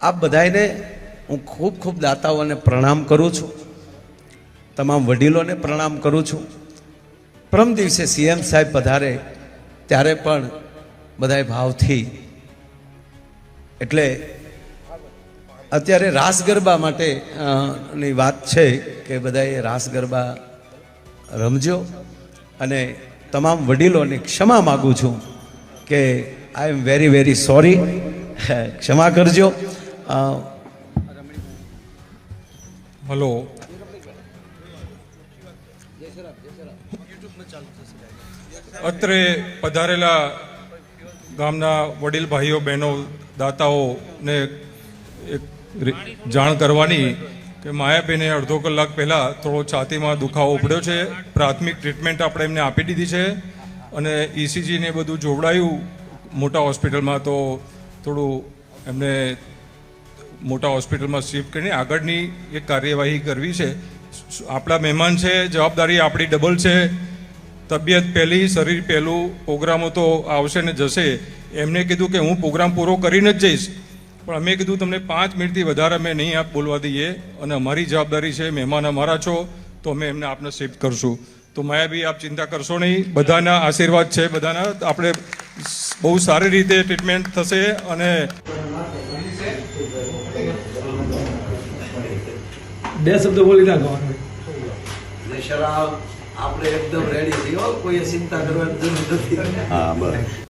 આપ બધાને હું ખૂબ ખૂબ દાતાઓને પ્રણામ કરું છું, તમામ વડીલોને પ્રણામ કરું છું. પરમ દિવસે સીએમ સાહેબ પધારે ત્યારે પણ બધાએ ભાવથી, એટલે અત્યારે રાસ ગરબા માટે ની વાત છે કે બધાએ રાસ ગરબા રમજો અને તમામ વડીલોને ક્ષમા માગું છું કે આઈ એમ વેરી વેરી સોરી, ક્ષમા કરજો. હલો, અત્રે પધારેલા ગામના વડીલ ભાઈઓ બહેનો દાતાઓને એક જાણ કરવાની કે માયાબેને અડધો કલાક પહેલાં થોડો છાતીમાં દુખાવો ઉપડ્યો છે. પ્રાથમિક ટ્રીટમેન્ટ આપણે એમને આપી દીધી છે અને ECG ને બધું જોવડાયું મોટા હોસ્પિટલમાં, તો થોડું એમને મોટા હોસ્પિટલમાં શિફ્ટ કરીને આગળની એક કાર્યવાહી કરવી છે. આપણા મહેમાન છે, જવાબદારી આપણી ડબલ છે. તબિયત પહેલી, શરીર પહેલું. પ્રોગ્રામો તો આવશે ને જશે. એમને કીધું કે હું પ્રોગ્રામ પૂરો કરીને જ જઈશ, પણ અમે કીધું તમને 5 મિનિટથી વધારે અમે નહીં આપ બોલવા દઈએ અને અમારી જવાબદારી છે, મહેમાન અમારા છો તો અમે એમને આપને શિફ્ટ કરશું. તો માયાભાઈ આપ ચિંતા કરશો નહીં, બધાના આશીર્વાદ છે, બધાના. આપણે બહુ સારી રીતે ટ્રીટમેન્ટ થશે અને બે શબ્દ બોલી નાખો. આપણે એકદમ રેડી છીએ, કોઈ ચિંતા કરવાની જરૂર નથી. હા, બસ.